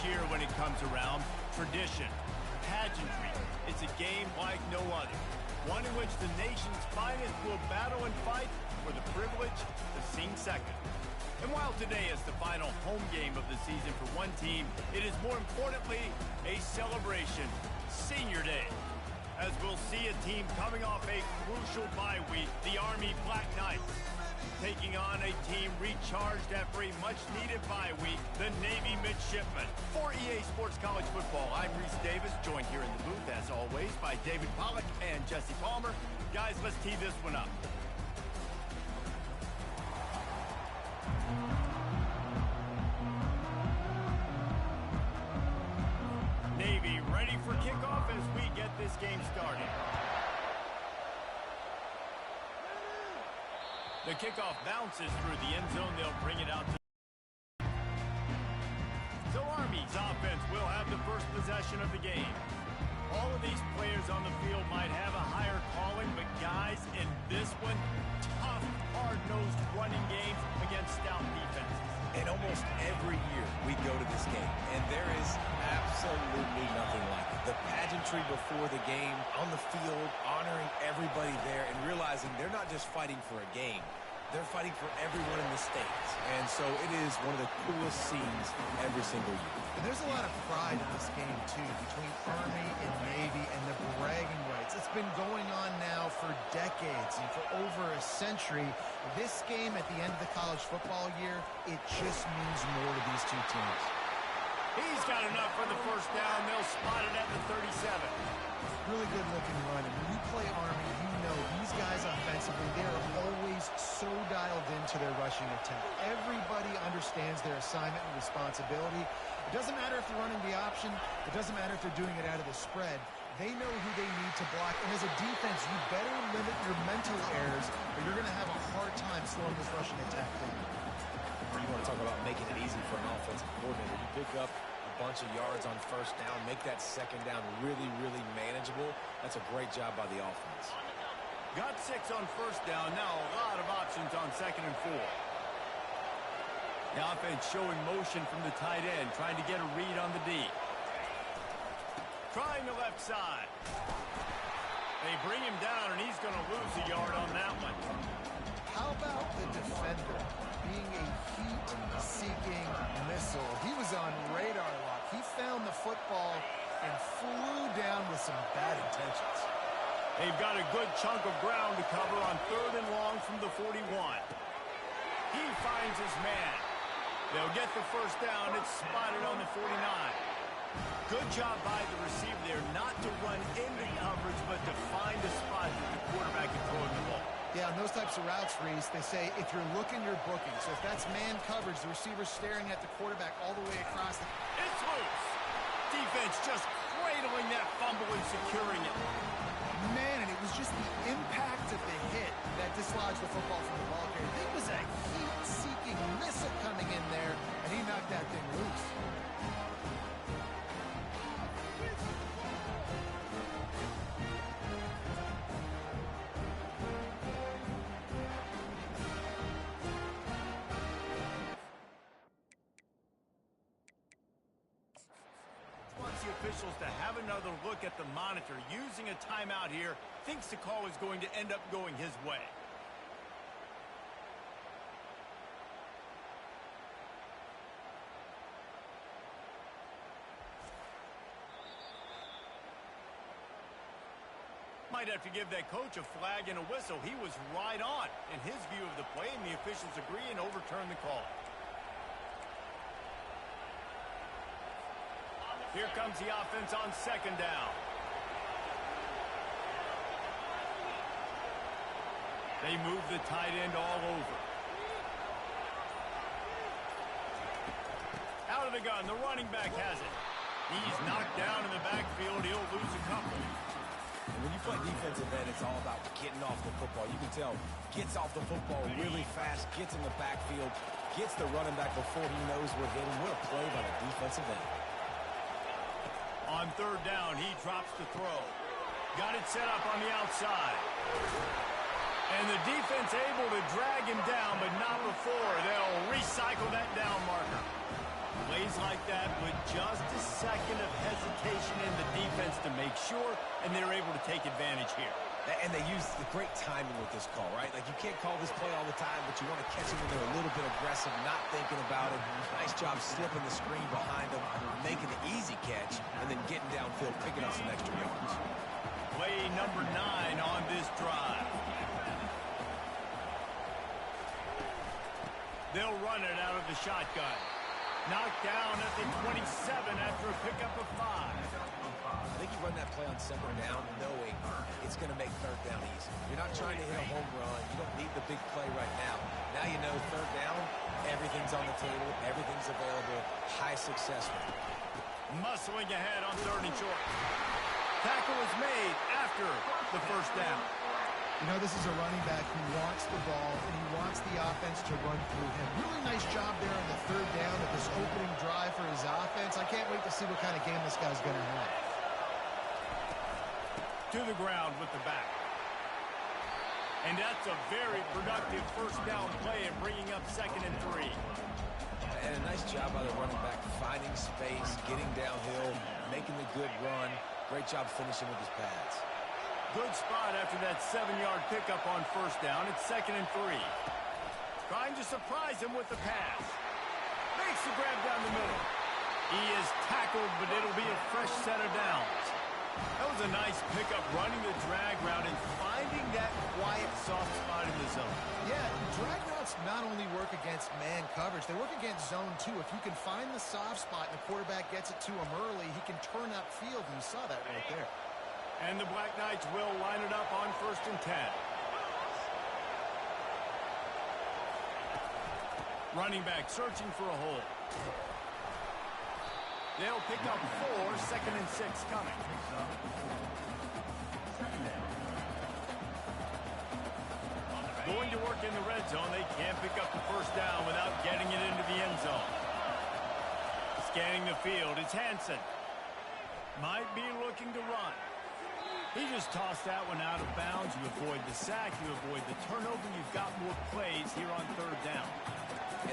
year when it comes around. Tradition, pageantry. It's a game like no other. One in which the nation's finest will battle and fight for the privilege to sing second. And while today is the final home game of the season for one team, it is more importantly a celebration, Senior Day. As we'll see a team coming off a crucial bye week, the Army Black Knights, taking on a team recharged after a much-needed bye week, the Navy Midshipmen. For EA Sports College Football, I'm Reese Davis, joined here in the booth, as always, by David Pollack and Jesse Palmer. Guys, let's tee this one up. Navy ready for kickoff as we get this game started. The kickoff bounces through the end zone. They'll bring it out to... So Army's offense will have the first possession of the game. All of these players on the field might have a higher calling, but guys, in this one, tough, hard-nosed running games against stout defenses. And almost every year we go to this game, and there is absolutely nothing like it. The pageantry before the game, on the field, honoring everybody there, and realizing they're not just fighting for a game. They're fighting for everyone in the States. And so it is one of the coolest scenes every single year. And there's a lot of pride in this game, too, between Army and Navy and the bragging rights. It's been going on now for decades and for over a century. This game at the end of the college football year, it just means more to these two teams. He's got enough for the first down. They'll spot it at the 37. Really good looking run. And when you play Army, you know these guys offensively, they are always so dialed into their rushing attack. Everybody understands their assignment and responsibility. It doesn't matter if they're running the option. It doesn't matter if they're doing it out of the spread. They know who they need to block. And as a defense, you better limit your mental errors, or you're going to have a hard time slowing this rushing attack down. You want to talk about making it easy for an offensive coordinator. You pick up a bunch of yards on first down, make that second down really, really manageable. That's a great job by the offense. Got 6 on first down. Now a lot of options on 2nd and 4. The offense showing motion from the tight end, trying to get a read on the D. Trying the left side. They bring him down, and he's going to lose a yard on that one. How about the defender being a heat-seeking missile? He was on radar lock. He found the football and flew down with some bad intentions. They've got a good chunk of ground to cover on 3rd and long from the 41. He finds his man. They'll get the first down. It's spotted on the 49. Good job by the receiver there, not to run into coverage, but to find a spot that the quarterback can throw in the ball. Yeah, on those types of routes, Reese, they say if you're looking, you're booking. So if that's man coverage, the receiver's staring at the quarterback all the way across the... It's loose. Defense just cradling that fumble and securing it. Man, and it was just the impact of the hit that dislodged the football from the ball carrier. It was a heat-seeking missile coming in there, and he knocked that thing loose. Officials to have another look at the monitor. Using a timeout here, thinks the call is going to end up going his way. Might have to give that coach a flag and a whistle. He was right on in his view of the play, and the officials agree and overturn the call. Here comes the offense on 2nd down. They move the tight end all over. Out of the gun, the running back has it. He's knocked down in the backfield. He'll lose a couple. And when you play defensive end, it's all about getting off the football. You can tell, gets off the football really fast, gets in the backfield, gets the running back before he knows we're hitting. What a play by the defensive end. On 3rd down, he drops the throw. Got it set up on the outside. And the defense able to drag him down, but not before. They'll recycle that down marker. Plays like that with just a second of hesitation in the defense to make sure, and they're able to take advantage here. And they use the great timing with this call, right? Like, you can't call this play all the time, but you want to catch them when they're a little bit aggressive, not thinking about it. Nice job slipping the screen behind them, making the easy catch, and then getting downfield, picking up some extra yards. Play number 9 on this drive. They'll run it out of the shotgun. Knocked down at the 27 after a pickup of 5. I think you run that play on second down knowing it's going to make third down easy. You're not trying to hit a home run. You don't need the big play right now. Now you know third down, everything's on the table, everything's available, high success rate. Muscling ahead on 3rd and short. Tackle is made after the first down. You know, this is a running back who wants the ball, and he wants the offense to run through him. Really nice job there on the 3rd down at this opening drive for his offense. I can't wait to see what kind of game this guy's going to have. To the ground with the back. And that's a very productive first down play and bringing up 2nd and 3. And a nice job by the running back, finding space, getting downhill, making the good run. Great job finishing with his pads. Good spot after that 7-yard pickup on first down. It's 2nd and 3. Trying to surprise him with the pass. Makes the grab down the middle. He is tackled, but it'll be a fresh set of downs. That was a nice pickup, running the drag route and finding that quiet, soft spot in the zone. Yeah, drag routes not only work against man coverage, they work against zone too. If you can find the soft spot and the quarterback gets it to him early, he can turn upfield, and you saw that right there. And the Black Knights will line it up on 1st and 10. Running back searching for a hole. They'll pick up 4, 2nd and 6 coming. Going to work in the red zone. They can't pick up the first down without getting it into the end zone. Scanning the field, it's Hansen. Might be looking to run. He just tossed that one out of bounds. You avoid the sack, you avoid the turnover. You've got more plays here on 3rd down.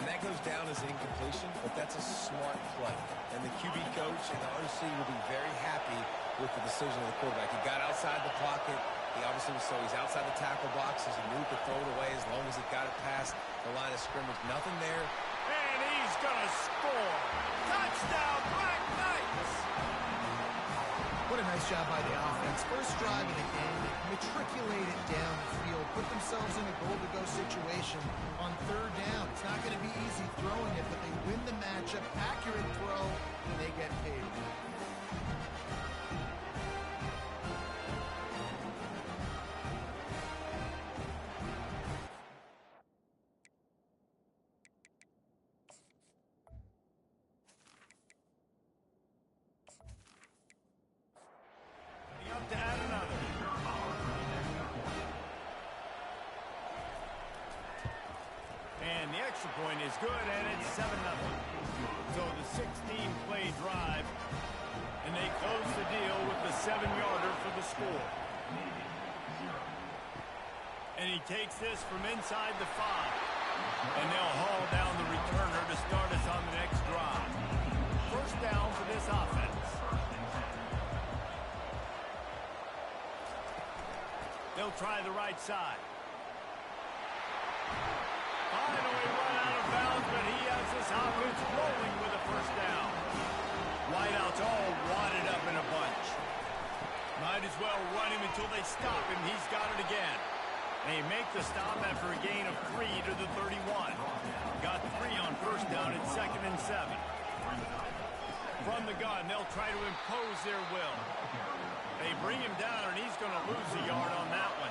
And that goes down as incompletion, but that's a smart play. And the QB coach and the OC will be very happy with the decision of the quarterback. He got outside the pocket. He obviously was so he's outside the tackle box as he moved to throw it away as long as he got it past the line of scrimmage. Nothing there. And he's going to score. Touchdown, Black Knights! What a nice job by the offense. First drive of the game, they matriculated down the field, put themselves in a goal-to-go situation on 3rd down. It's not going to be easy throwing it, but they win the matchup, accurate throw, and they get paid. To add another. And the extra point is good, and it's 7-0. So the 16-play drive, and they close the deal with the 7-yarder for the score. And he takes this from inside the 5. And they'll haul down the returner to start us on the next drive. First down for this offense. They'll try the right side. Finally run out of bounds, but he has this offense rolling with a first down. Wideouts all wadded up in a bunch. Might as well run him until they stop him. He's got it again. They make the stop after a gain of 3 to the 31. Got 3 on first down at 2nd and 7. From the gun, they'll try to impose their will. They bring him down, and he's going to lose a yard on that one.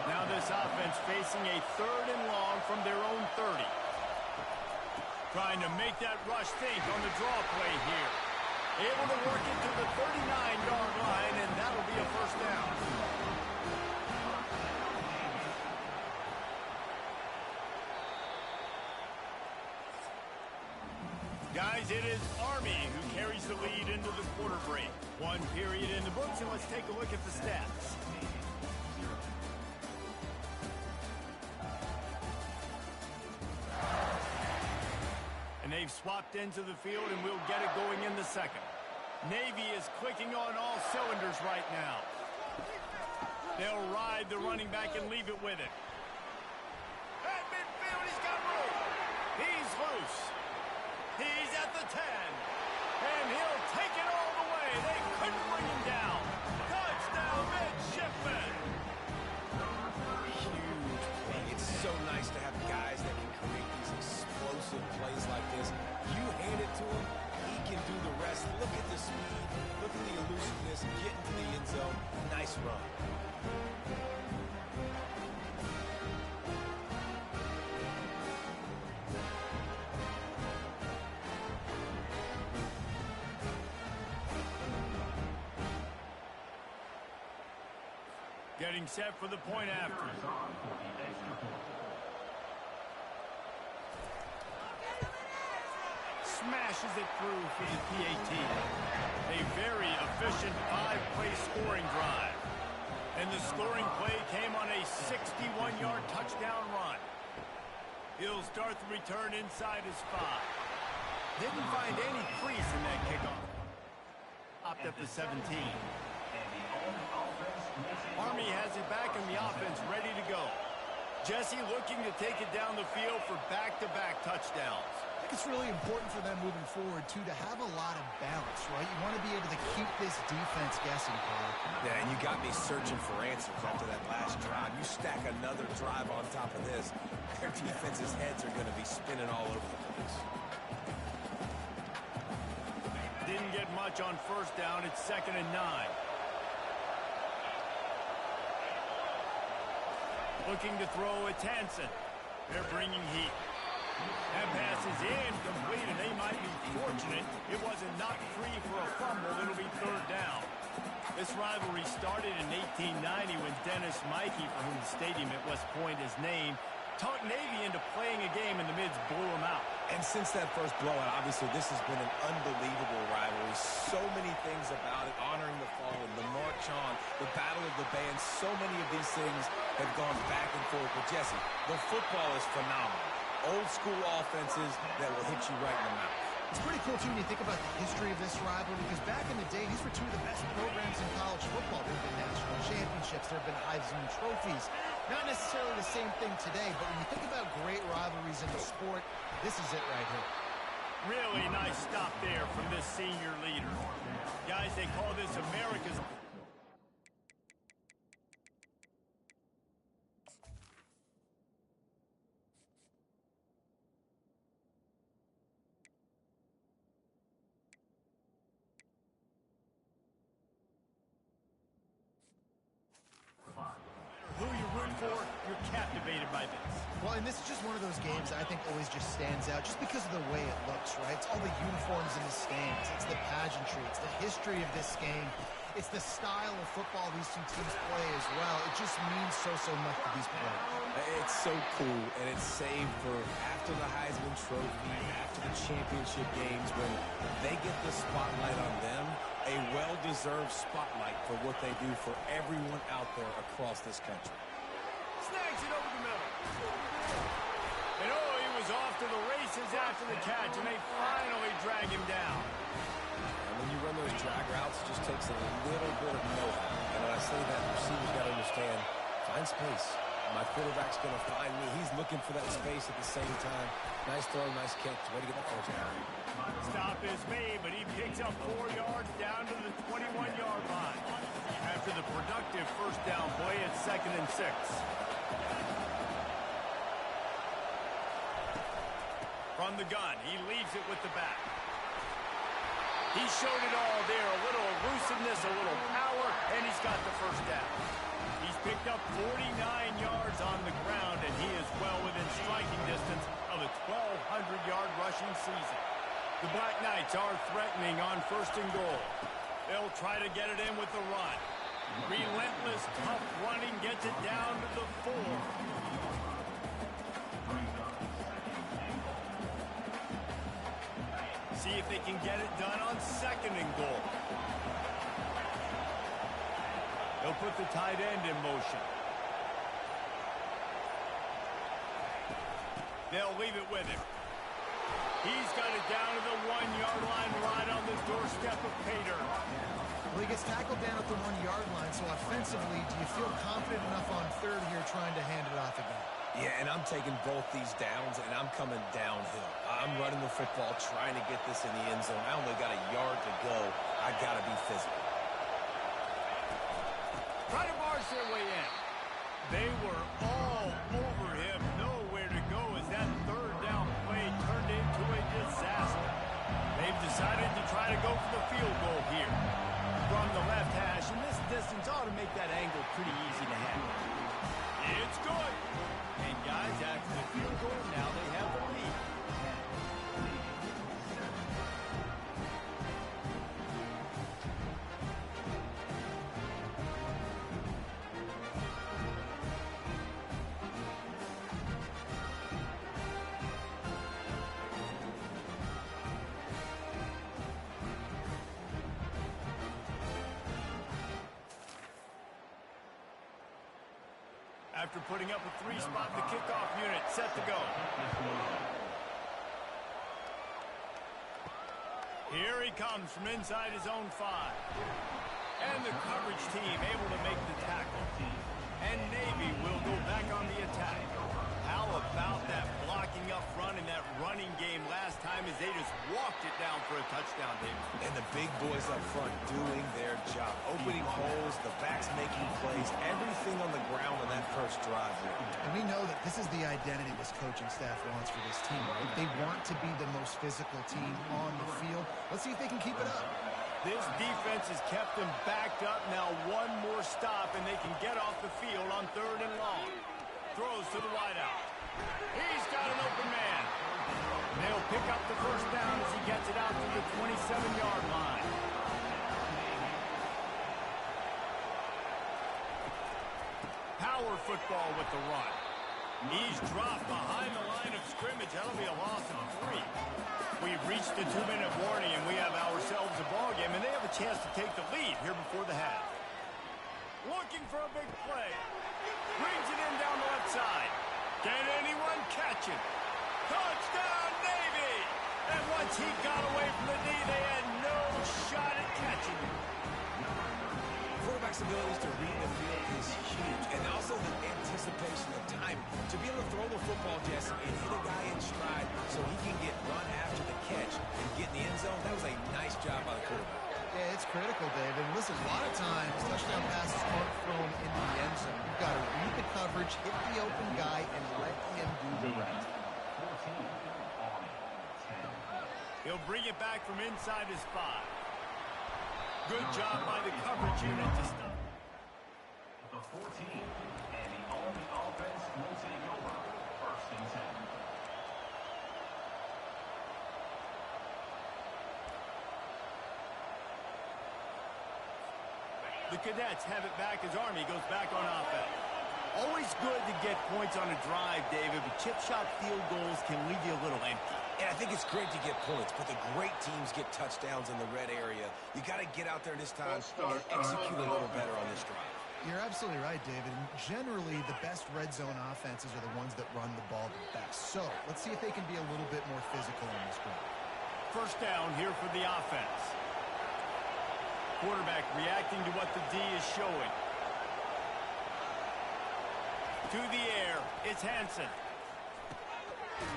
Now this offense facing a 3rd and long from their own 30. Trying to make that rush think on the draw play here. Able to work it to the 39-yard line, and that'll be a first down. Guys, it is Army who carries the lead into the quarter break. 1 period in the books, and let's take a look at the stats. And they've They've swapped ends of the field, and we'll get it going in the second. Navy is clicking on all cylinders right now. They'll ride the running back and leave it with it. At midfield, he's got room. He's loose. He's at the 10. And he'll take it all the way. They couldn't bring him down. Touchdown, midshipman. Huge play. It's so nice to have guys that can create these explosive plays like this. You hand it to him, he can do the rest. Look at the speed. Look at the elusiveness. Get into the end zone. Nice run. Getting set for the point after. Smashes it through for the PAT. A very efficient 5-play scoring drive. And the scoring play came on a 61-yard touchdown run. He'll start the return inside his 5. Didn't find any crease in that kickoff. Up at the 17. Army has it back in the offense, ready to go. Jesse looking to take it down the field for back-to-back touchdowns. I think it's really important for them moving forward, too, to have a lot of balance, right? You want to be able to keep this defense guessing, Paul. Yeah, and you got me searching for answers after that last drive. You stack another drive on top of this, their defense's heads are going to be spinning all over the place. Didn't get much on first down. It's 2nd and 9. Looking to throw at Tansen. They're bringing heat. That pass is incomplete, and they might be fortunate it wasn't knocked free for a fumble. It'll be 3rd down. This rivalry started in 1890 when Dennis Mikey, for whom the stadium at West Point is named, talked Navy into playing a game, and the Mids blew them out. And since that first blowout, obviously, this has been an unbelievable rivalry. So many things about it, honoring the fallen, the march on, the battle of the bands. So many of these things have gone back and forth. But, Jesse, the football is phenomenal. Old school offenses that will hit you right in the mouth. It's pretty cool, too, when you think about the history of this rivalry, because back in the day, these were 2 of the best programs in college football. There have been national championships. There have been Heisman trophies. Not necessarily the same thing today, but when you think about great rivalries in the sport, this is it right here. Really nice stop there from this senior leader. Guys, they call this America's... Who you root for, you're captivated by this. Well, and this is just one of those games I think always just stands out just because of the way it looks, right? It's all the uniforms in the stands. It's the pageantry. It's the history of this game. It's the style of football these 2 teams play as well. It just means so much to these players. It's so cool, and it's saved for after the Heisman Trophy, after the championship games, when they get the spotlight on them, a well-deserved spotlight for what they do for everyone out there across this country. Snags it over the middle. And oh, he was off to the races after the catch, and they finally drag him down. And when you run those drag routes, it just takes a little bit of know-how. And when I say that, receivers got to understand, find space. My quarterback's going to find me. He's looking for that space at the same time. Nice throw, nice catch. Way to get the first down. Stop is made, but he picks up 4 yards down to the 21-yard line. After the productive first down play, it's 2nd and 6. From the gun, he leaves it with the back. He showed it all there. A little elusiveness, a little power, and he's got the first down. He's picked up 49 yards on the ground, and he is well within striking distance of a 1,200-yard rushing season. The Black Knights are threatening on 1st and goal. They'll try to get it in with the run. Relentless, tough running gets it down to the 4. See if they can get it done on 2nd and goal. They'll put the tight end in motion. They'll leave it with him. He's got it down to the 1-yard line right on the doorstep of pay dirt. Well, he gets tackled down at the 1-yard line, so offensively, do you feel confident enough on third here trying to hand it off again? Yeah, and I'm taking both these downs, and I'm coming downhill. I'm running the football, trying to get this in the end zone. I only got a yard to go. I got to be physical. Try to barge their way in. They were all over him. Nowhere to go as that third down play turned into a disaster. They've decided to try to go for the field goal here. From the left hash, and this distance ought to make that angle pretty easy to handle. It's good. And guys, after the field goal, now they have the lead. After putting up a 3-spot, the kickoff unit set to go. Here he comes from inside his own 5. And the coverage team able to make the tackle. And Navy will go back on the attack. How about that blocking up front in that running game last time as they just walked it down for a touchdown, David? And the big boys up front doing their job. Opening holes, the backs making plays, everything on the ground on that first drive. And we know that this is the identity this coaching staff wants for this team, right? They want to be the most physical team on the field. Let's see if they can keep it up. This defense has kept them backed up. Now one more stop, and they can get off the field on 3rd and long. Throws to the wideout. He's got an open man. They'll pick up the first down as he gets it out to the 27-yard line. Power football with the run. He's dropped behind the line of scrimmage. That'll be a loss of 3. We've reached the 2-minute warning, and we have ourselves a ball game, and they have a chance to take the lead here before the half. Looking for a big play. Brings it in down the left side. Can anyone catch him? Touchdown, Navy! And once he got away from the knee, they had no shot at catching him. Quarterback's abilities to read the field is huge, and also the anticipation of time. To be able to throw the football, Jesse, and hit a guy in stride so he can get run after the catch and get in the end zone, that was a nice job by the quarterback. Yeah, it's critical, Dave. And listen, a lot of times, touchdown passes aren't thrown into the end zone. You've got to read the coverage, hit the open guy, and let him do the rest. He'll bring it back from inside his 5. Good job by the coverage unit to stop. The 14, and the Army offense will take over. 1st and 10. The Cadets have it back as Army goes back on offense. Always good to get points on a drive, David, but chip shot field goals can leave you a little empty. And I think it's great to get points, but the great teams get touchdowns in the red area. You got to get out there this time and execute a little better on this drive. You're absolutely right, David. And generally, the best red zone offenses are the ones that run the ball the best. So let's see if they can be a little bit more physical in this drive. First down here for the offense. Quarterback reacting to what the D is showing. To the air, it's Hansen.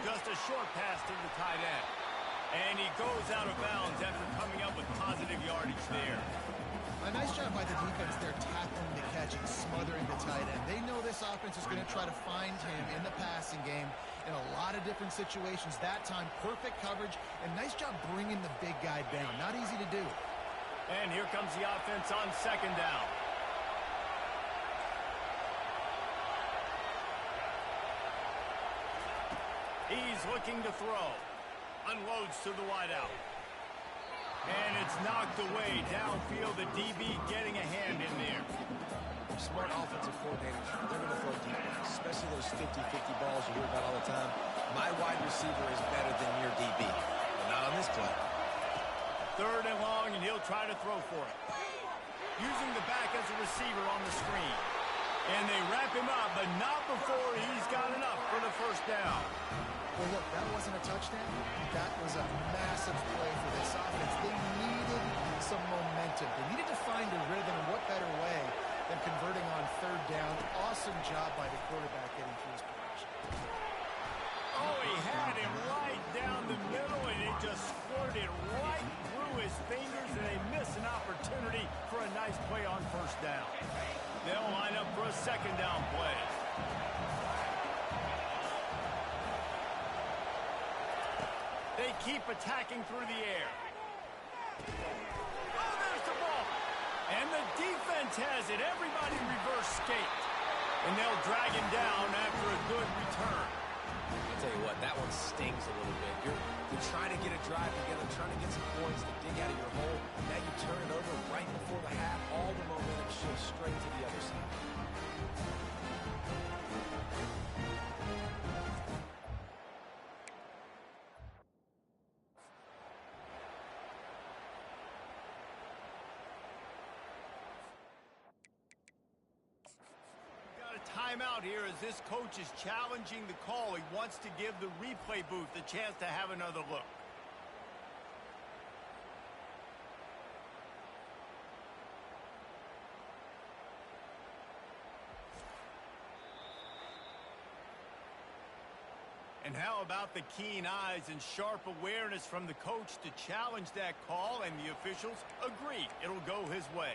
Just a short pass to the tight end. And he goes out of bounds after coming up with positive yardage there. A nice job by the defense there, tackling the catch and smothering the tight end. They know this offense is going to try to find him in the passing game in a lot of different situations. That time, perfect coverage, and nice job bringing the big guy down. Not easy to do. And here comes the offense on 2nd down. He's looking to throw. Unloads to the wideout. And it's knocked away downfield. The DB getting a hand in there. Smart offensive coordinators, they're going to throw deep, especially those 50-50 balls you hear about all the time. My wide receiver is better than your DB, but not on this play. 3rd and long, and he'll try to throw for it. Using the back as a receiver on the screen. And they wrap him up, but not before he's got enough for the first down. Well, look, that wasn't a touchdown. That was a massive play for this offense. They needed some momentum. They needed to find a rhythm, and what better way than converting on third down. Awesome job by the quarterback getting through his progression. Oh, he had him right down the middle, and it just squirted right through his fingers, and they miss an opportunity for a nice play on first down. They'll line up for a second down play. They keep attacking through the air. Oh, there's the ball. And the defense has it. Everybody reverse skate. And they'll drag him down after a good return. I'll tell you what, that one stings a little bit. You're trying to get a drive together, trying to get some points to dig out of your hole. Now you turn it over right before the half. All the momentum shifts straight to the other side. Timeout here as this coach is challenging the call. He wants to give the replay booth a chance to have another look. And how about the keen eyes and sharp awareness from the coach to challenge that call, and the officials agree it'll go his way.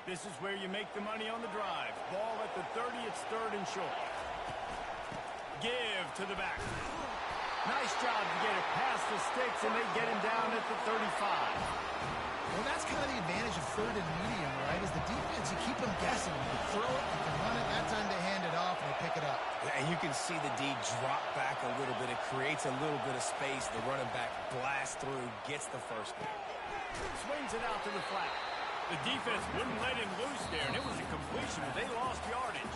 This is where you make the money on the drive. Ball at the 30, it's third and short. Give to the back. Nice job to get it past the sticks, and they get him down at the 35. Well, that's kind of the advantage of third and medium, right? Is the defense, you keep them guessing. You can throw it, you can run it. That time they hand it off, and they pick it up. And you can see the D drop back a little bit. It creates a little bit of space. The running back blasts through, gets the first down. Swings it out to the flat. The defense wouldn't let him loose there, and it was a completion, but they lost yardage.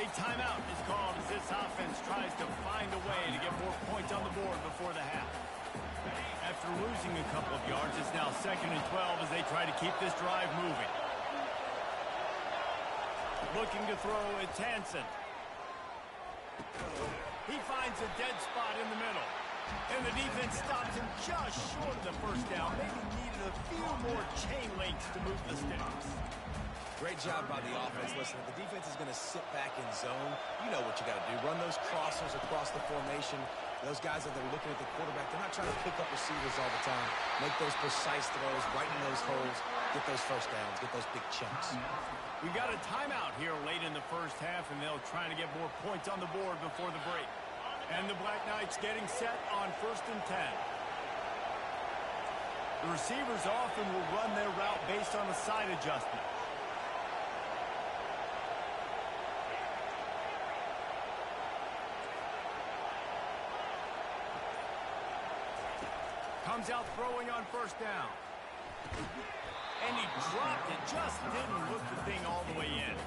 A timeout is called as this offense tries to find a way to get more points on the board before the half. After losing a couple of yards, it's now 2nd and 12 as they try to keep this drive moving. Looking to throw, it's Hansen. He finds a dead spot in the middle. And the defense stops him just short of the first down. Maybe needed a few more chain links to move the sticks. Great job by the offense. Listen, if the defense is going to sit back in zone, you know what you got to do. Run those crossers across the formation. Those guys that are looking at the quarterback, they're not trying to pick up receivers all the time. Make those precise throws, right in those holes, get those first downs, get those big chunks. We got a timeout here late in the first half, and they'll try to get more points on the board before the break. And the Black Knights getting set on 1st and 10. The receivers often will run their route based on a side adjustment. Comes out throwing on first down. And he dropped it. Just didn't hook the thing all the way in.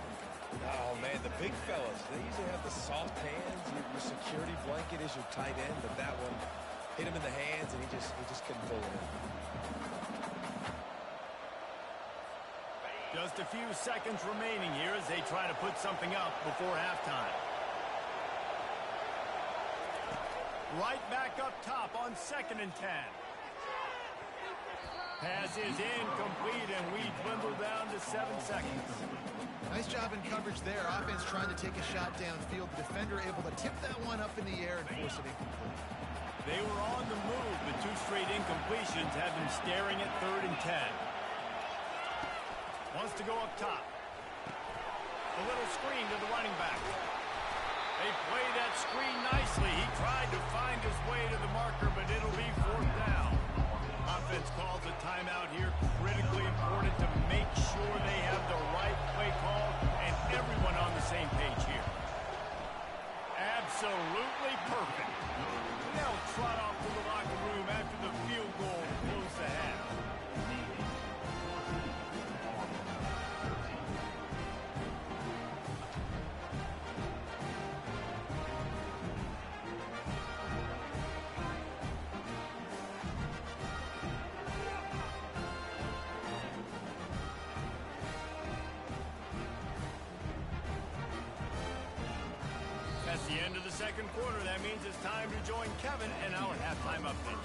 Oh, man, the big fellas, they usually have the soft hands. Your security blanket is your tight end, but that one hit him in the hands, and he just couldn't pull it in. Just a few seconds remaining here as they try to put something up before halftime. Right back up top on 2nd and 10. Pass is incomplete, and we dwindle down to 7 seconds. Nice job in coverage there. Offense trying to take a shot downfield. The defender able to tip that one up in the air and force it incomplete. They were on the move, but 2 straight incompletions have them staring at 3rd and 10. Wants to go up top. A little screen to the running back. They play that screen nicely. He tried to find his way to the marker, but it'll be 4th down. Offense calls a timeout here. Critically important to make sure they have the right play call and everyone on the same page here. Absolutely perfect. They'll trot off to the locker room after the field goal to close the half. the end of the second quarter. That means it's time to join Kevin in our halftime update.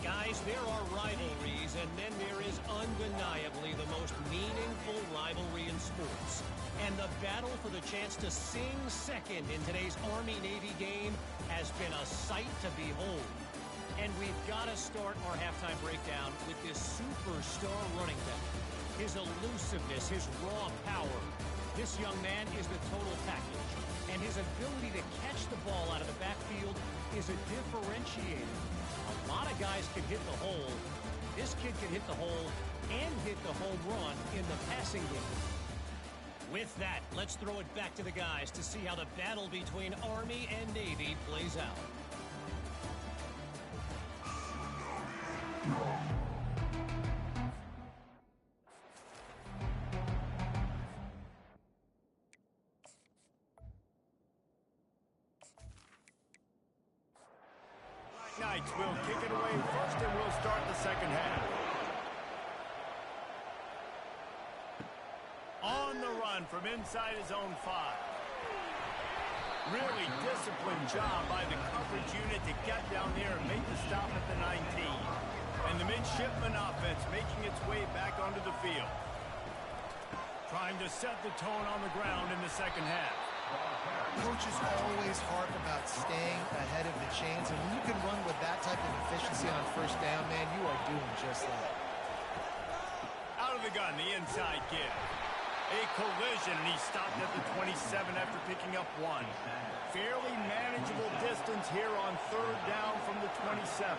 Guys, there are rivalries, and then there is undeniably the most meaningful rivalry in sports. And the battle for the chance to sing second in today's Army-Navy game has been a sight to behold. And we've got to start our halftime breakdown with this superstar running back. His elusiveness, his raw power. This young man is the total package. And his ability to catch the ball out of the backfield is a differentiator. A lot of guys can hit the hole. This kid can hit the hole and hit the home run in the passing game. With that, let's throw it back to the guys to see how the battle between Army and Navy plays out. Knights will kick it away first, and we'll start the second half. On the run from inside his own 5. Really disciplined job by the coverage unit to get down there and make the stop at the 19. And the midshipman offense making its way back onto the field. Trying to set the tone on the ground in the second half. Coaches always harp about staying ahead of the chains, and when you can run with that type of efficiency on first down, man, you are doing just that. Out of the gun, the inside give. A collision, and he stopped at the 27 after picking up 1. Fairly manageable distance here on third down from the 27.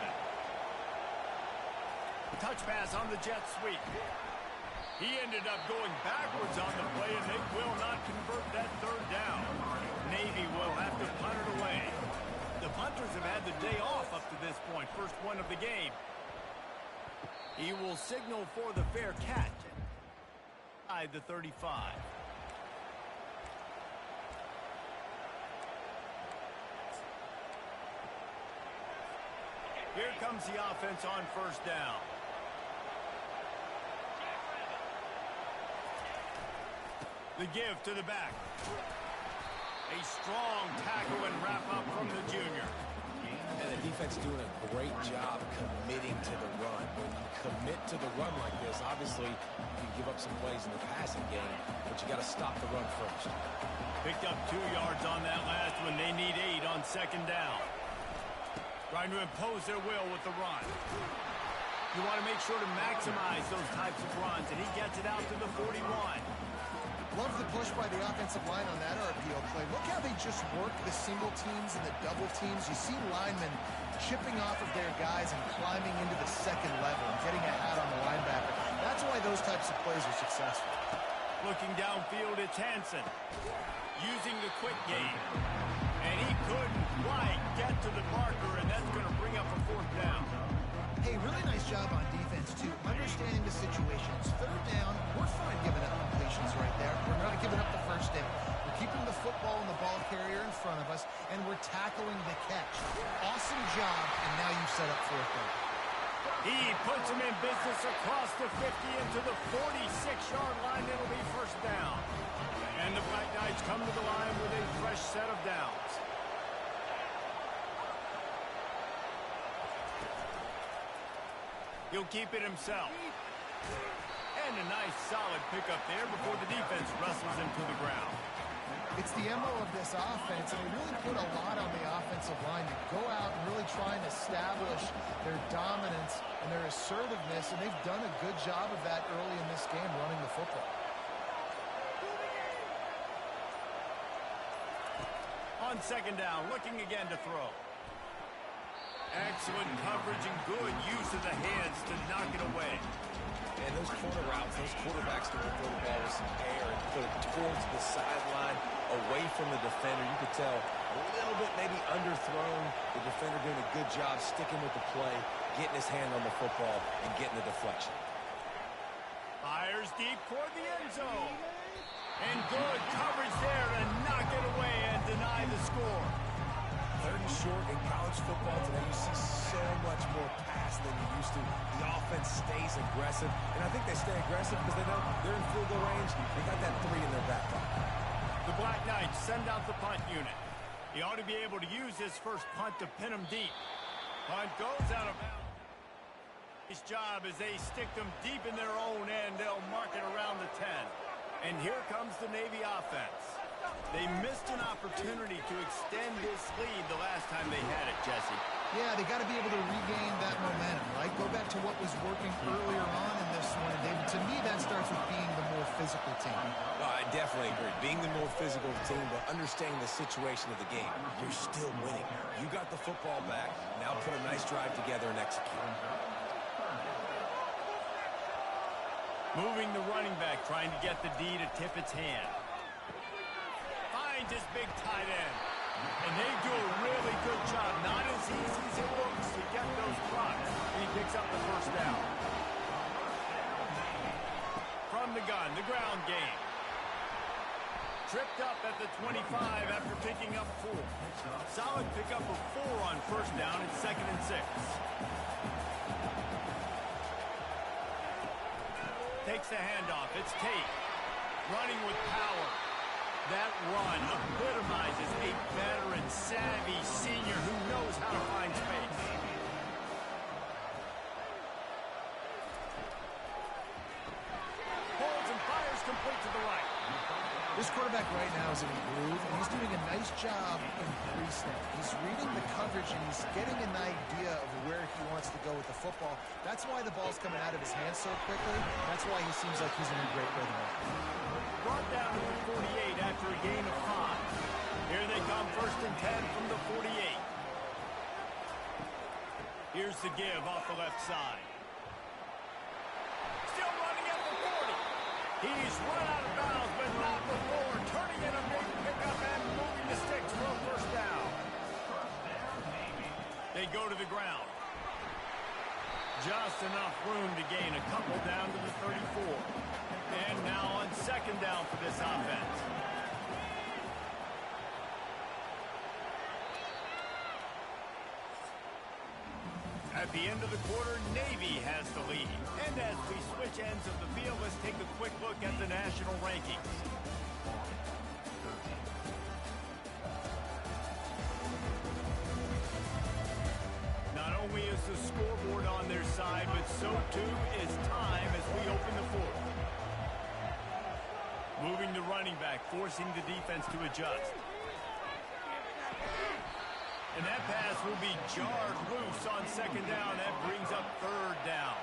Touch pass on the jet sweep. He ended up going backwards on the play, and they will not convert that third down. Navy will have to punt it away. The punters have had the day off up to this point. First one of the game. He will signal for the fair catch. By the 35. Here comes the offense on first down. The give to the back. A strong tackle and wrap up from the junior. And the defense doing a great job committing to the run. When you commit to the run like this, obviously you can give up some plays in the passing game, but you got to stop the run first. Picked up 2 yards on that last one. They need 8 on second down. Trying to impose their will with the run. You want to make sure to maximize those types of runs, and he gets it out to the 41. Love the push by the offensive line on that RPO play. Look how they just work the single teams and the double teams. You see linemen chipping off of their guys and climbing into the second level and getting a hat on the linebacker. That's why those types of plays are successful. Looking downfield, it's Hansen. Using the quick game. And he couldn't quite get to the marker, and that's going to bring up a fourth down. Hey, really nice job on defense, too. Understanding the situation. It's third down. We're fine giving up completions right there. We're not giving up the first down. We're keeping the football and the ball carrier in front of us, and we're tackling the catch. Awesome job, and now you've set up fourth down. He puts him in business across the 50 into the 46-yard line. It'll be first down. And the Black Knights come to the line with a fresh set of downs. He'll keep it himself. And a nice solid pickup there before the defense wrestles him to the ground. It's the MO of this offense, and they really put a lot on the offensive line to go out and really try and establish their dominance and their assertiveness, and they've done a good job of that early in this game running the football. On second down, looking again to throw. Excellent coverage and good use of the hands to knock it away. And those corner routes, those quarterbacks can throw the ball with some air and put it towards the sideline, away from the defender. You could tell a little bit maybe underthrown. The defender doing a good job sticking with the play, getting his hand on the football, and getting the deflection. Fires deep toward the end zone. And good coverage there to knock it away and deny the score. Third and short in college football today, you see so much more pass than you used to. The offense stays aggressive, and I think they stay aggressive because they know they're in field goal range. They got that 3 in their back pocket. The Black Knights send out the punt unit. He ought to be able to use this first punt to pin him deep. Punt goes out of bounds. His job is they stick them deep in their own end. They'll mark it around the 10. And here comes the Navy offense. They missed an opportunity to extend this lead the last time they had it, Jesse. Yeah, they got to be able to regain that momentum, right? Go back to what was working earlier on in this one. And David, to me, that starts with being the more physical team. Oh, I definitely agree. Being the more physical team, but understanding the situation of the game. You're still winning. You got the football back. Now put a nice drive together and execute. Moving the running back, trying to get the D to tip its hand. Finds his big tight end. And they do a really good job. Not as easy as it looks to get those blocks. And he picks up the first down. From the gun, the ground game. Tripped up at the 25 after picking up 4. Solid pickup of 4 on first down. It's 2nd and 6. Takes the handoff. It's Tate. Running with power. That run epitomizes a veteran, savvy senior who knows how to find space. Holds and fires complete to the right. This quarterback right now is in a groove, and he's doing a nice job in pre-snap. He's reading the coverage, and he's getting an idea of where he wants to go with the football. That's why the ball's coming out of his hands so quickly. That's why he seems like he's in a great rhythm. Brought down to the 48 after a gain of 5. Here they come, 1st and 10 from the 48. Here's the give off the left side. Still running at the 40. He's run out of bounds, but not before. Turning in a big pickup and moving the sticks for a first down. They go to the ground. Just enough room to gain a couple down to the 34. And now on 2nd down for this offense. At the end of the quarter, Navy has the lead. And as we switch ends of the field, let's take a quick look at the national rankings. Not only is the scoreboard on their side, but so too is time as we open the 4th. Moving the running back, forcing the defense to adjust. And that pass will be jarred loose on 2nd down. That brings up 3rd down.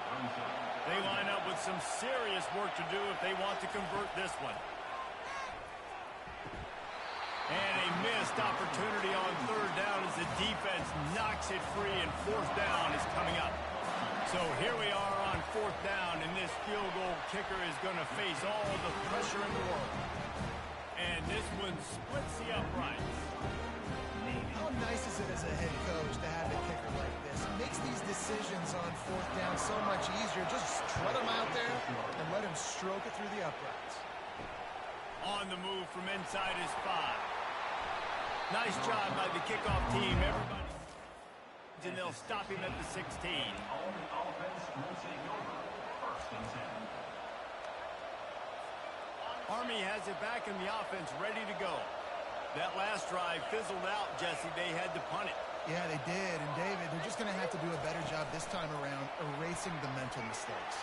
They line up with some serious work to do if they want to convert this one. And a missed opportunity on 3rd down as the defense knocks it free, and 4th down is coming up. So here we are on 4th down, and this field goal kicker is going to face all the pressure in the world. And this one splits the uprights. How nice is it as a head coach to have a kicker like this? It makes these decisions on 4th down so much easier. Just strut him out there and let him stroke it through the uprights. On the move from inside his 5. Nice job by the kickoff team. Everybody. And they'll stop him at the 16. All the offense will take over. 1st and 10. Army has it back in the offense, ready to go. That last drive fizzled out, Jesse. They had to punt it. Yeah, they did. And, David, they're just going to have to do a better job this time around erasing the mental mistakes.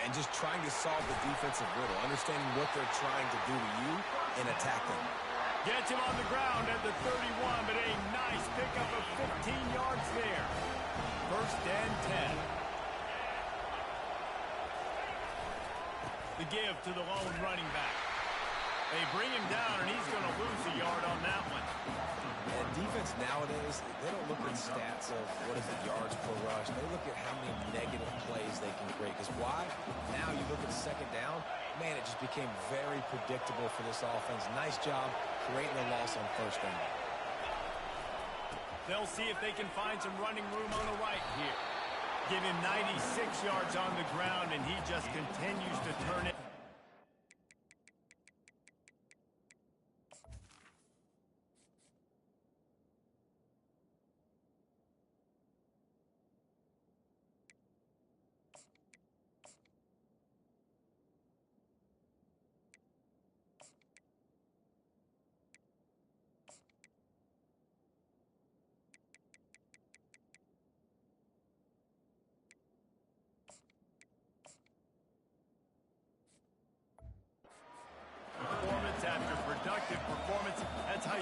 And just trying to solve the defensive riddle, understanding what they're trying to do to you and attack them. Gets him on the ground at the 31, but a nice pickup of 15 yards there. 1st and 10. The give to the lone running back. They bring him down, and he's going to lose a yard on that one. And defense nowadays, they don't look at stats of what is the yards per rush. They look at how many negative plays they can create. Because why? Now you look at 2nd down, man, it just became very predictable for this offense. Nice job creating a loss on 1st down. They'll see if they can find some running room on the right here. Give him 96 yards on the ground, and he just continues to turn it.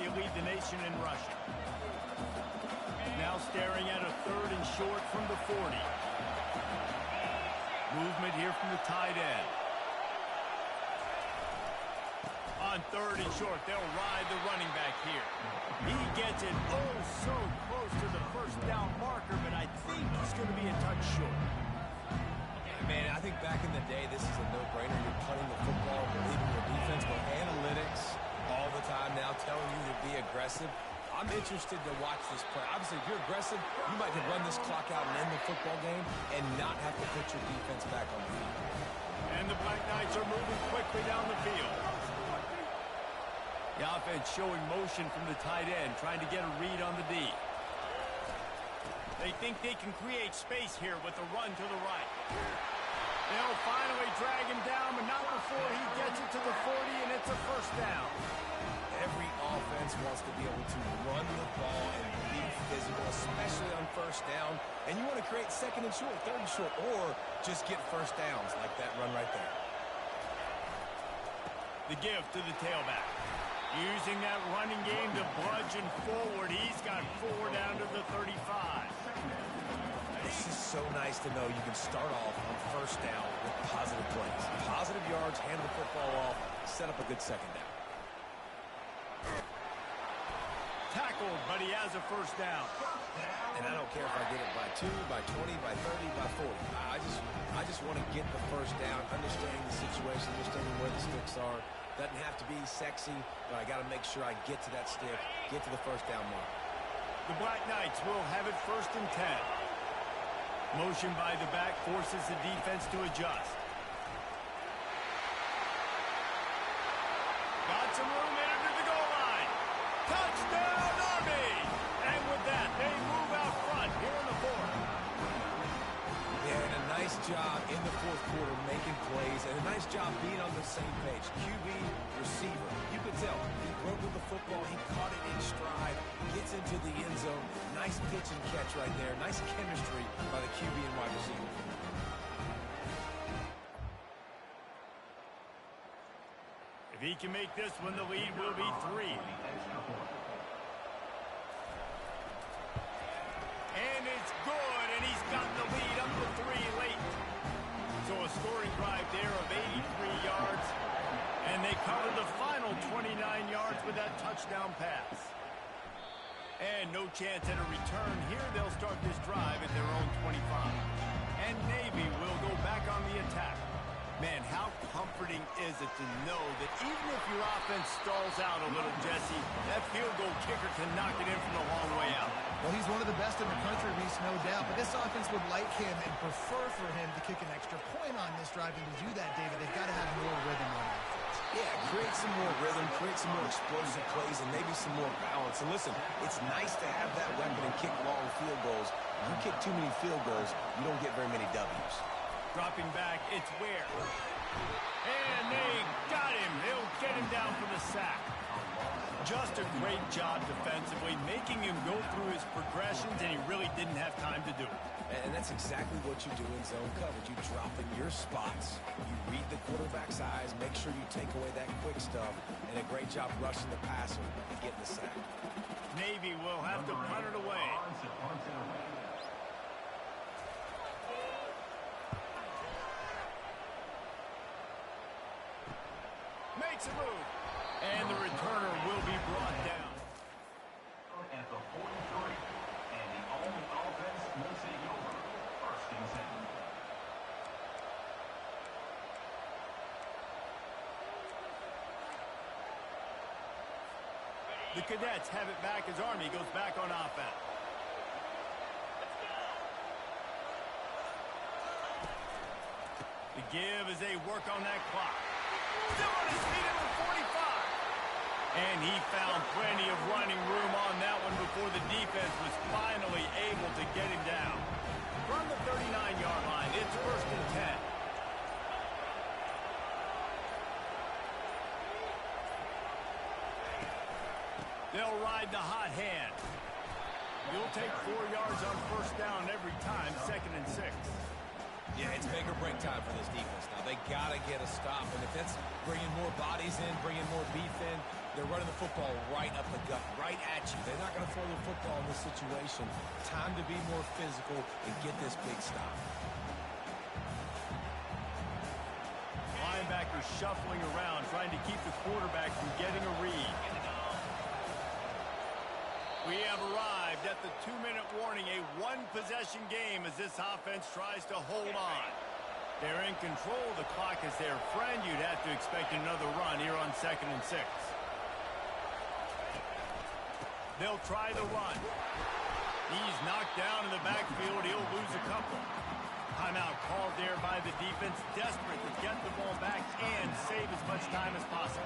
you lead the nation in rushing. Now staring at a 3rd and short from the 40. Movement here from the tight end. On 3rd and short, they'll ride the running back here. He gets it oh so close to the first down marker, but I think he's going to be a touch short. Man, I think back in the day, this is a no-brainer. You're punting the football, believing your defense, but analytics all the time now telling you to be aggressive. I'm interested to watch this play. Obviously, if you're aggressive, you might can run this clock out and end the football game and not have to put your defense back on the field. And the Black Knights are moving quickly down the field. The offense showing motion from the tight end, trying to get a read on the D. They think they can create space here with a run to the right. They'll finally drag him down, but not before he gets it to the 40, and it's a first down. Every offense wants to be able to run the ball and be physical, especially on first down. And you want to create 2nd and short, 3rd and short, or just get first downs like that run right there. The give to the tailback. Using that running game to bludgeon forward. He's got 4 down to the 35. This is so nice to know you can start off on first down with positive plays. Positive yards, hand the football off, set up a good 2nd down. Tackled, but he has a first down. And I don't care if I get it by 2, by 20, by 30, by 40. I just want to get the first down, understanding the situation, understanding where the sticks are. Doesn't have to be sexy, but I got to make sure I get to that stick, get to the first down mark. The Black Knights will have it 1st and 10. Motion by the back forces the defense to adjust. Got some room in under the goal line. Touchdown, Army! And with that, they move out front here in the 4th. Yeah, and a nice job in the 4th quarter making plays, and a nice job being on the same page. QB, receiver. You could tell he broke with the football, he caught it in stride, gets into the end zone. Nice pitch and catch right there. Nice chemistry by the QB and wide receiver. If he can make this one, the lead will be 3. And it's good, and he's got the lead up to 3 late. So a scoring drive there of 83 yards, and they cover the final 29 yards with that touchdown pass. And no chance at a return here. They'll start this drive at their own 25. And Navy will go back on the attack. Man, how comforting is it to know that even if your offense stalls out a little, Jesse, that field goal kicker can knock it in from a long way out. Well, he's one of the best in the country, Reese, no doubt. But this offense would like him and prefer for him to kick an extra point on this drive. And to do that, David, they've got to have more rhythm on offense. Yeah, create some more rhythm, create some more explosive plays, and maybe some more balance. And listen, it's nice to have that weapon and kick long field goals. You kick too many field goals, you don't get very many W's. Dropping back, it's Ware. And they got him. They'll get him down for the sack. Just a great job defensively, making him go through his progressions, and he really didn't have time to do it. And that's exactly what you do in zone coverage. You drop in your spots. You read the quarterback's eyes, make sure you take away that quick stuff, and a great job rushing the passer and getting the sack. Navy will have to punt it away. Makes a move. And the returner will be brought down. At the 43, and the Almond offense will take over. 1st and 10. The Cadets have it back as Army goes back on offense. The give as they work on that clock. Still on his feet at the 45. And he found plenty of running room on that one before the defense was finally able to get him down. From the 39-yard line, it's 1st and 10. They'll ride the hot hand. You'll take 4 yards on first down every time, 2nd and 6. Yeah, it's make or break time for this defense. Now, they got to get a stop. And if that's bringing more bodies in, bringing more beef in, They're running the football right up the gut, right at you. They're not going to throw the football in this situation. Time to be more physical and get this big stop. Linebacker shuffling around, trying to keep the quarterback from getting a read. We have arrived at the 2-minute warning, a one-possession game as this offense tries to hold on. They're in control. The clock is their friend. You'd have to expect another run here on 2nd and 6. They'll try the run. He's knocked down in the backfield. He'll lose a couple. Timeout called there by the defense, desperate to get the ball back and save as much time as possible.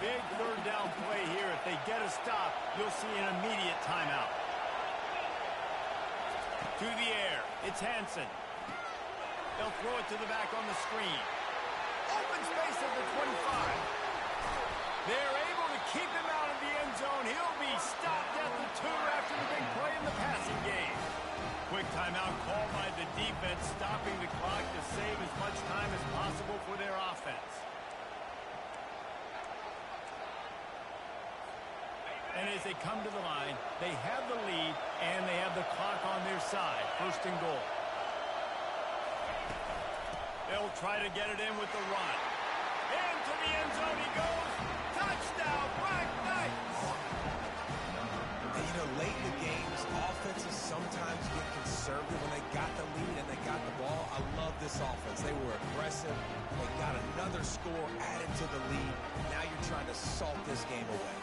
Big third down play here. If they get a stop, you'll see an immediate timeout. To the air. It's Hansen. They'll throw it to the back on the screen. Open space at the 25. They're able to keep him out of the end zone. He'll be stopped at the 2 after the big play in the passing game. Quick timeout called by the defense, stopping the clock to save as much time as possible for their offense. And as they come to the line, they have the lead and they have the clock on their side. 1st and goal. They'll try to get it in with the run. Into the end zone he goes. Touchdown, Black Knights! And you know, late in the games, offenses sometimes get conservative when they got the lead and they got the ball. I love this offense. They were aggressive. They got another score added to the lead. Now you're trying to salt this game away.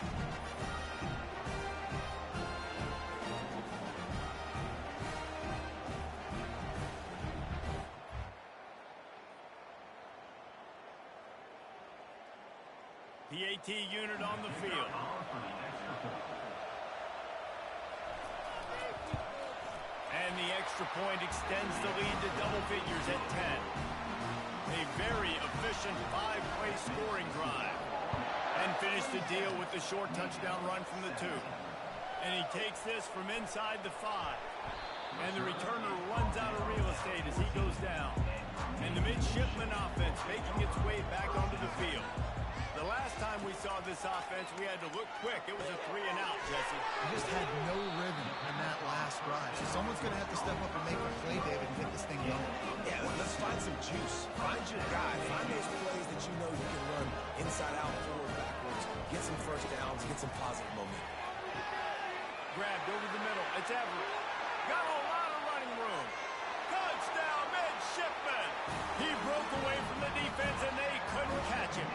The AT unit on the field. And the extra point extends the lead to double figures at 10. A very efficient 5-play scoring drive. And finish the deal with the short touchdown run from the 2. And he takes this from inside the 5. And the returner runs out of real estate as he goes down. And the midshipman offense making its way back onto the field. The last time we saw this offense, we had to look quick. It was a 3-and-out, Jesse. We just had no rhythm in that last drive. So someone's going to have to step up and make a play, David, and get this thing going. Yeah, let's find some juice. Find your guy. Find those plays that you know you can run inside out, forward, backwards. Get some first downs. Get some positive momentum. Grabbed over the middle. It's Everett. Got a lot of running room. Touchdown, midshipman. He broke away from the defense, and they couldn't catch him.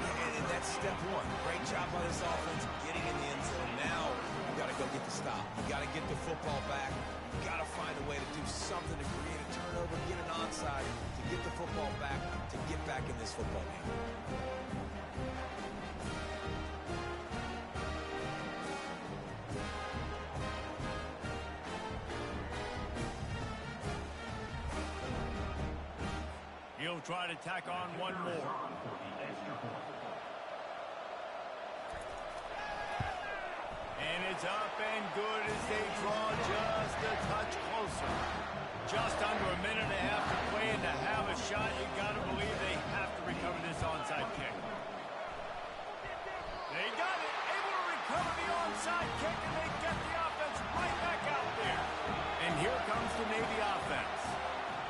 And that's step 1. Great job by this offense getting in the end zone. Now you got to go get the stop. You got to get the football back. You got to find a way to do something to create a turnover, get an onside, to get the football back, to get back in this football game. He'll try to tack on one more. And it's up and good as they draw just a touch closer. Just under a minute and a half to play, and to have a shot, you got to believe they have to recover this onside kick. They got it, able to recover the onside kick, and they get the offense right back out there. And here comes the Navy offense.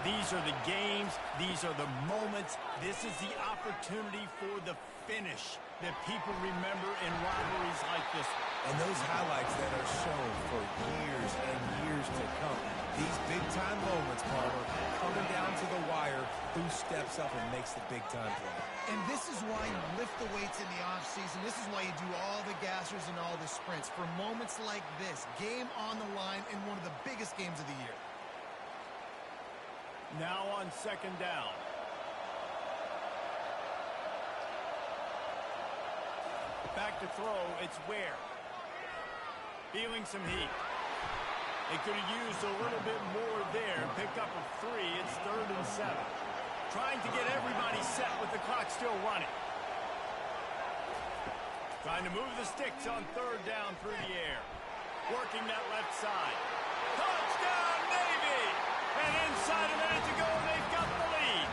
These are the games, these are the moments, this is the opportunity for the finish that people remember in rivalries like this one. And those highlights that are shown for years and years to come. These big-time moments, Palmer, coming down to the wire, who steps up and makes the big-time play. And this is why you lift the weights in the offseason. This is why you do all the gassers and all the sprints. For moments like this, game on the line in one of the biggest games of the year. Now on 2nd down. Back to throw, it's Ware. Feeling some heat. They could have used a little bit more there and picked up a 3. It's 3rd and 7. Trying to get everybody set with the clock still running. Trying to move the sticks on 3rd down through the air. Working that left side. Touchdown, Navy! And inside a minute to go, they've got the lead.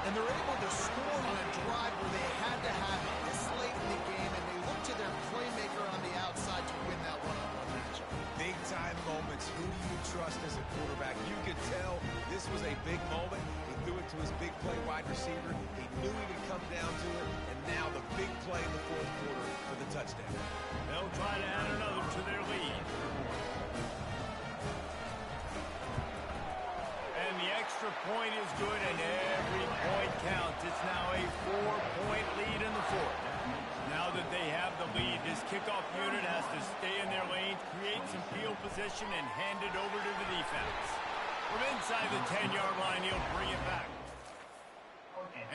And they're able to score on a drive where they had to have it this late in the game, and they look to their playmaker on the outside to win that one-on-one matchup. Big-time moments. Who do you trust as a quarterback? You could tell this was a big moment. He threw it to his big play wide receiver. He knew he would come down to it, and now the big play in the fourth quarter for the touchdown. They'll try to add another to their lead. And the extra point is good, and every point counts. It's now a 4-point lead in the fourth. Now that they have the lead, this kickoff unit has to stay in their lane, create some field position, and hand it over to the defense. From inside the 10-yard line, he'll bring it back.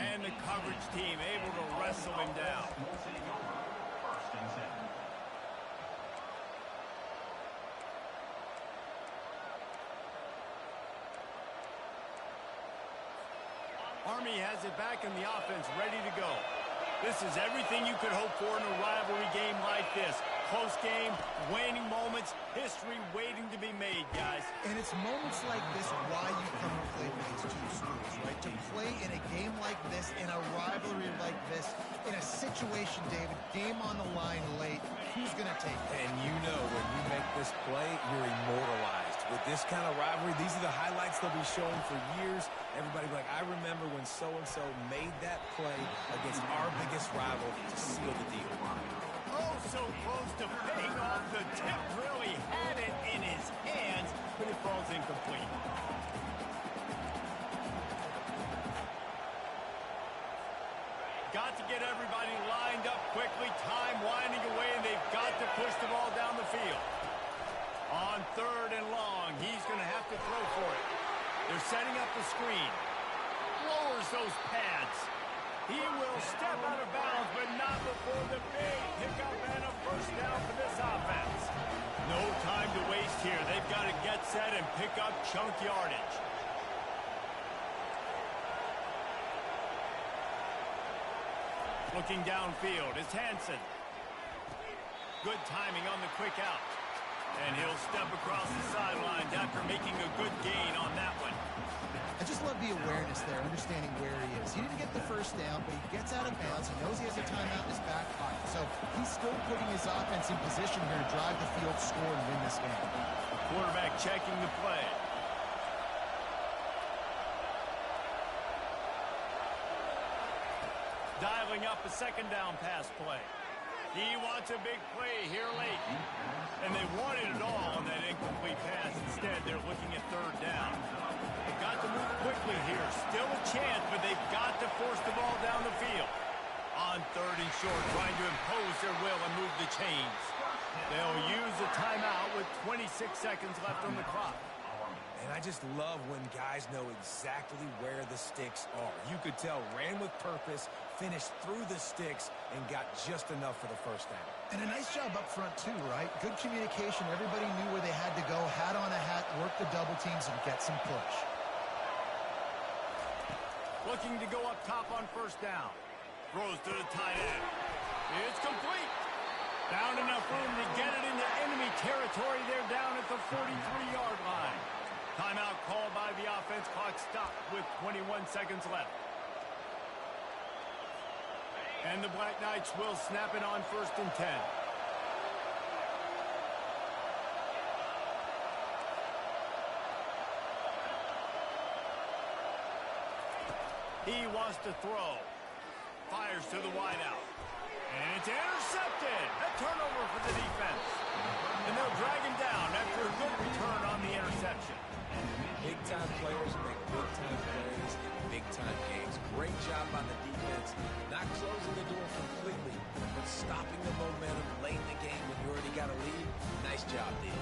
And the coverage team able to wrestle him down. First and 10. Army has it back in the offense, ready to go. This is everything you could hope for in a rivalry game like this. Close game, waning moments, history waiting to be made, guys. And it's moments like this why you come to play for these two schools, right? To play in a game like this, in a rivalry like this, in a situation, David, game on the line late, who's going to take it? And you know when you make this play, you're immortalized. With this kind of rivalry, these are the highlights they'll be showing for years. Everybody will be like, I remember when so-and-so made that play against our biggest rival to seal the deal. Oh, so close to paying off. The tip really had it in his hands, but it falls incomplete. Got to get everybody lined up quickly. Time winding away, and they've got to push the ball down the field. On 3rd and long, he's going to have to throw for it. They're setting up the screen. Lowers those pads. He will step out of bounds, but not before the big pickup and a first down for this offense. No time to waste here. They've got to get set and pick up chunk yardage. Looking downfield, it's Hansen. Good timing on the quick out. And he'll step across the sidelines after making a good gain on that one. I just love the awareness there, understanding where he is. He didn't get the first down, but he gets out of bounds. He knows he has a timeout in his back pocket. So he's still putting his offense in position here to drive the field, score, and win this game. Quarterback checking the play. Dialing up a second down pass play. He wants a big play here late. And they wanted it all on that incomplete pass. Instead, they're looking at 3rd down. They've got to move quickly here. Still a chance, but they've got to force the ball down the field. On 3rd and short, trying to impose their will and move the chains. They'll use a timeout with 26 seconds left on the clock. And I just love when guys know exactly where the sticks are. You could tell, ran with purpose, finished through the sticks, and got just enough for the first down. And a nice job up front, too, right? Good communication. Everybody knew where they had to go, hat on a hat, work the double teams, and get some push. Looking to go up top on 1st down. Throws to the tight end. It's complete. Found enough room to get it into enemy territory. They're down at the 43-yard line. Timeout called by the offense. Clock stopped with 21 seconds left. And the Black Knights will snap it on 1st and 10. He wants to throw. Fires to the wideout. And it's intercepted. A turnover for the defense. And they'll drag him down after a good return on the interception. Big-time players make big-time plays in big-time games. Great job by the defense. Not closing the door completely, but stopping the momentum late in the game when you already got a lead. Nice job, D.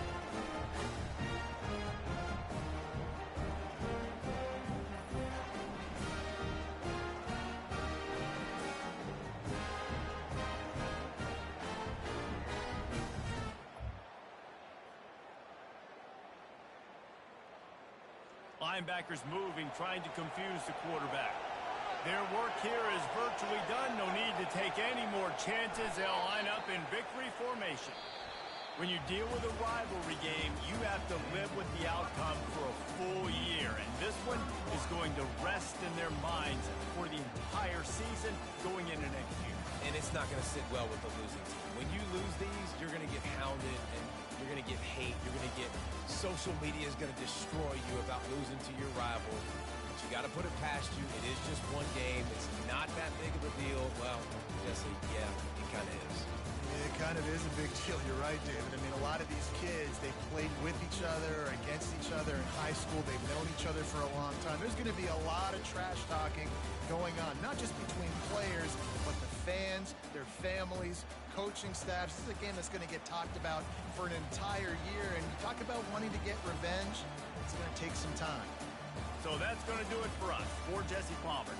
Linebackers moving, trying to confuse the quarterback. Their work here is virtually done. No need to take any more chances. They'll line up in victory formation. When you deal with a rivalry game, you have to live with the outcome for a full year. And this one is going to rest in their minds for the entire season going into next year. And it's not going to sit well with the losing team. When you lose these, you're going to get hounded and you're going to get hate. You're going to get social media is going to destroy you about losing to your rival. But you got to put it past you. It is just one game. It's not that big of a deal. Well, Jesse, yeah, it kind of is. It kind of is a big deal. You're right, David. I mean, a lot of these kids, they played with each other, against each other in high school. They've known each other for a long time. There's going to be a lot of trash talking going on, not just between players, but the fans, their families, coaching staffs. This is a game that's going to get talked about for an entire year. And you talk about wanting to get revenge, it's going to take some time. So that's going to do it for us. For Jesse Palmer,